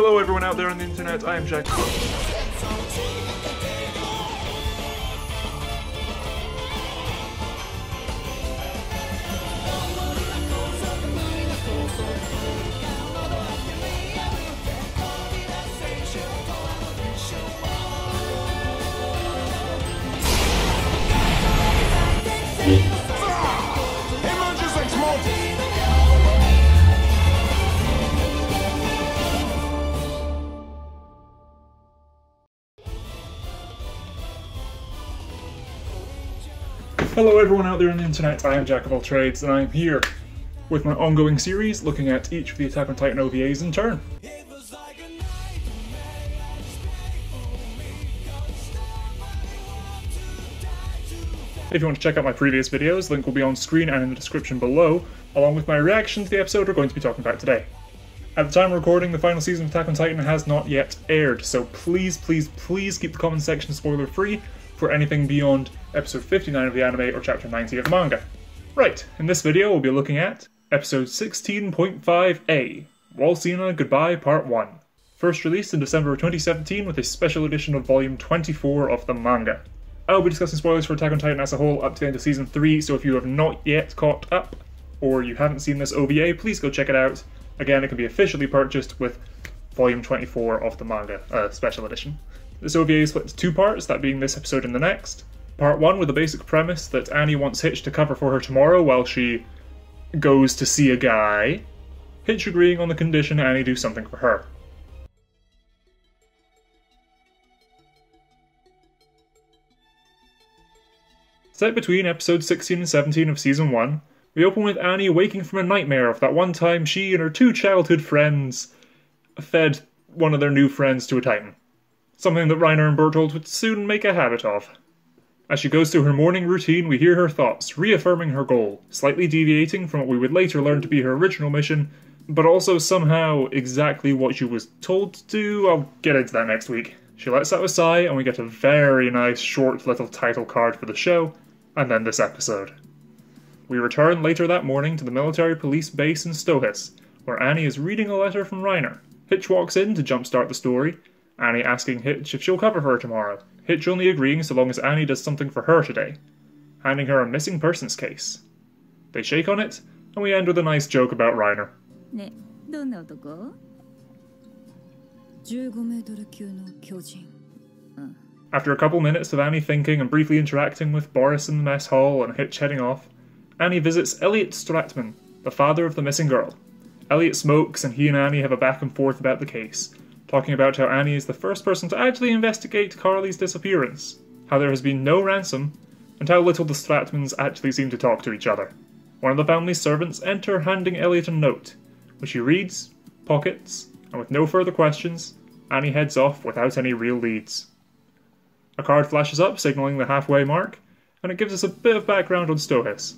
Hello everyone out there on the internet, I am Jack. Hello everyone out there on the internet, I am Jack of all trades, and I am here with my ongoing series looking at each of the Attack on Titan OVAs in turn. If you want to check out my previous videos, the link will be on screen and in the description below, along with my reaction to the episode we're going to be talking about today. At the time of recording, the final season of Attack on Titan has not yet aired, so please keep the comment section spoiler free for anything beyond episode 59 of the anime or chapter 90 of the manga. Right, in this video we'll be looking at episode 16.5a, Walsina Goodbye Part 1. First released in December of 2017 with a special edition of volume 24 of the manga. I will be discussing spoilers for Attack on Titan as a whole up to the end of season 3, so if you have not yet caught up, or you haven't seen this OVA, please go check it out. Again, it can be officially purchased with volume 24 of the manga, special edition. This OVA is split into two parts, that being this episode and the next. Part 1 with the basic premise that Annie wants Hitch to cover for her tomorrow while she goes to see a guy. Hitch agreeing on the condition Annie do something for her. Set between episodes 16 and 17 of season 1, we open with Annie waking from a nightmare of that one time she and her two childhood friends fed one of their new friends to a Titan. Something that Reiner and Bertolt would soon make a habit of. As she goes through her morning routine, we hear her thoughts, reaffirming her goal, slightly deviating from what we would later learn to be her original mission, but also somehow exactly what she was told to do. I'll get into that next week. She lets out a sigh, and we get a very nice short little title card for the show, and then this episode. We return later that morning to the military police base in Stohis, where Annie is reading a letter from Reiner. Hitch walks in to jumpstart the story, Annie asking Hitch if she'll cover for her tomorrow, Hitch only agreeing so long as Annie does something for her today, handing her a missing persons case. They shake on it, and we end with a nice joke about Reiner. After a couple minutes of Annie thinking and briefly interacting with Boris in the mess hall and Hitch heading off, Annie visits Elliot Stratman, the father of the missing girl. Elliot smokes and he and Annie have a back and forth about the case, talking about how Annie is the first person to actually investigate Carly's disappearance, how there has been no ransom, and how little the Stratmans actually seem to talk to each other. One of the family's servants enter handing Elliot a note, which he reads, pockets, and with no further questions, Annie heads off without any real leads. A card flashes up signalling the halfway mark, and it gives us a bit of background on Stohis,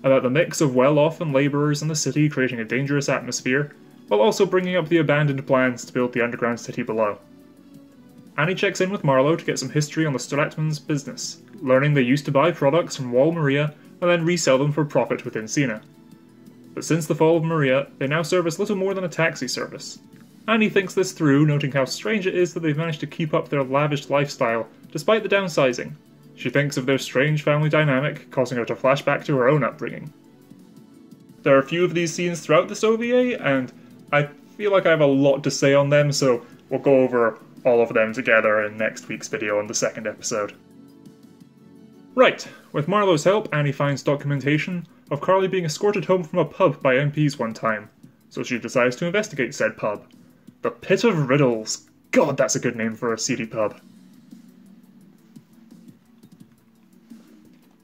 about the mix of well-off and labourers in the city creating a dangerous atmosphere, while also bringing up the abandoned plans to build the underground city below. Annie checks in with Marlowe to get some history on the Stratman's business, learning they used to buy products from Wall Maria and then resell them for profit within Sina. But since the fall of Maria, they now serve as little more than a taxi service. Annie thinks this through, noting how strange it is that they've managed to keep up their lavish lifestyle despite the downsizing. She thinks of their strange family dynamic, causing her to flash back to her own upbringing. There are a few of these scenes throughout this OVA, and I feel like I have a lot to say on them, so we'll go over all of them together in next week's video on the second episode. Right, with Marlowe's help, Annie finds documentation of Carly being escorted home from a pub by MPs one time, so she decides to investigate said pub. The Pit of Riddles. God, that's a good name for a seedy pub.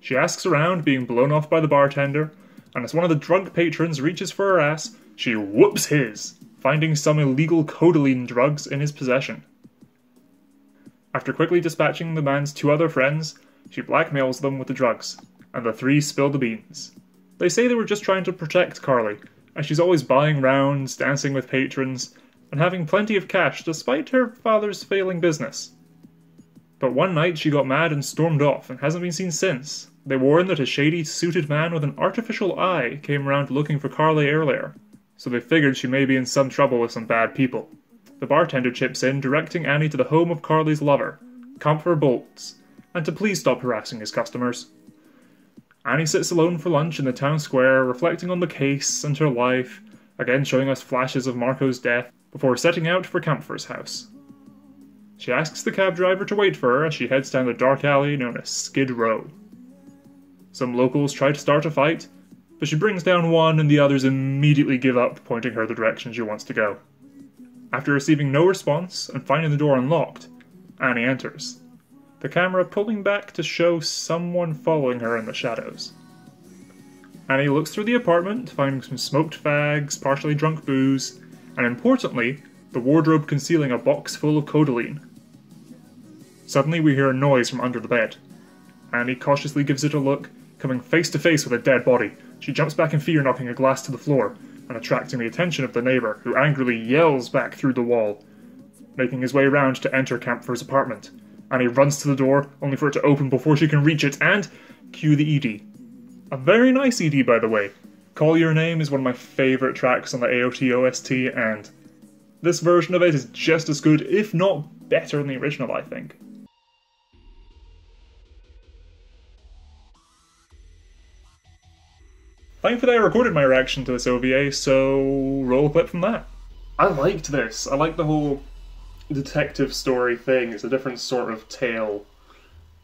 She asks around, being blown off by the bartender, and as one of the drunk patrons reaches for her ass, she whoops his, finding some illegal codeine drugs in his possession. After quickly dispatching the man's two other friends, she blackmails them with the drugs, and the three spill the beans. They say they were just trying to protect Carly, as she's always buying rounds, dancing with patrons, and having plenty of cash despite her father's failing business. But one night she got mad and stormed off, and hasn't been seen since. They warn that a shady, suited man with an artificial eye came around looking for Carly earlier, so they figured she may be in some trouble with some bad people. the bartender chips in, directing Annie to the home of Carly's lover, Kampfer Boltz, and to please stop harassing his customers. Annie sits alone for lunch in the town square, reflecting on the case and her life, again showing us flashes of Marco's death, before setting out for Kampfer's house. She asks the cab driver to wait for her as she heads down the dark alley known as Skid Row. Some locals try to start a fight, but she brings down one and the others immediately give up, pointing her the direction she wants to go. After receiving no response and finding the door unlocked, Annie enters, the camera pulling back to show someone following her in the shadows. Annie looks through the apartment, finding some smoked fags, partially drunk booze, and importantly, the wardrobe concealing a box full of codeine. Suddenly we hear a noise from under the bed. Annie cautiously gives it a look, coming face to face with a dead body. She jumps back in fear, knocking a glass to the floor, and attracting the attention of the neighbour, who angrily yells back through the wall, making his way round to enter Kampfer's apartment. Annie runs to the door, only for it to open before she can reach it, and cue the ED. A very nice ED, by the way. Call Your Name is one of my favourite tracks on the AOT OST, and this version of it is just as good, if not better than the original, I think. Thankfully I recorded my reaction to this OVA, so roll a clip from that. I liked this. I like the whole detective story thing. It's a different sort of tale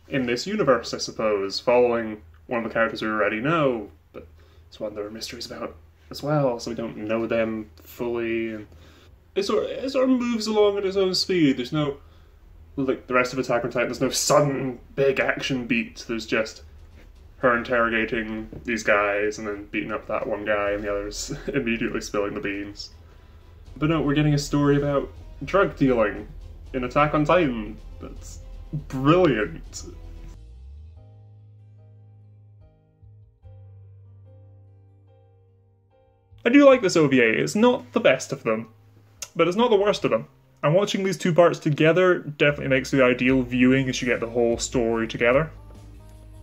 in this universe, I suppose, following one of the characters we already know, but it's one there are mysteries about as well, so we don't know them fully, and it sort of moves along at its own speed. There's no, like the rest of Attack on Titan, there's no sudden big action beat. There's just her interrogating these guys and then beating up that one guy and the others immediately spilling the beans. But no, we're getting a story about drug dealing in Attack on Titan. That's brilliant. I do like this OVA. It's not the best of them, but it's not the worst of them. And watching these two parts together definitely makes the ideal viewing as you get the whole story together.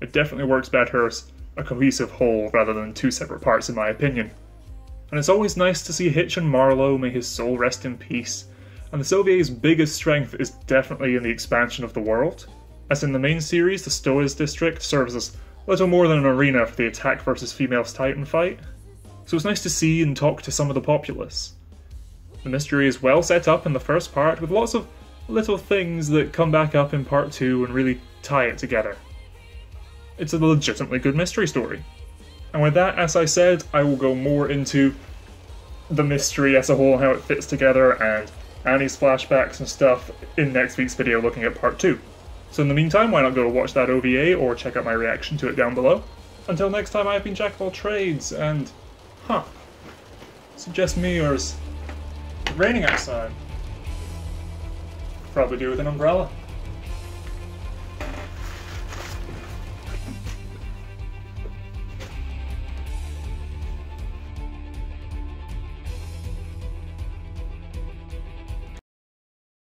It definitely works better as a cohesive whole rather than two separate parts, in my opinion. And it's always nice to see Hitch and Marlowe, may his soul rest in peace. And this OVA's biggest strength is definitely in the expansion of the world. As in the main series, the Stoas district serves as little more than an arena for the Attack vs Females Titan fight. So it's nice to see and talk to some of the populace. The mystery is well set up in the first part, with lots of little things that come back up in part 2 and really tie it together. It's a legitimately good mystery story. And with that, as I said, I will go more into the mystery as a whole, how it fits together, and Annie's flashbacks and stuff in next week's video looking at part 2. So in the meantime, why not go watch that OVA or check out my reaction to it down below. Until next time, I've been Jack of all trades, and suggest me, or is it raining outside? Probably do with an umbrella.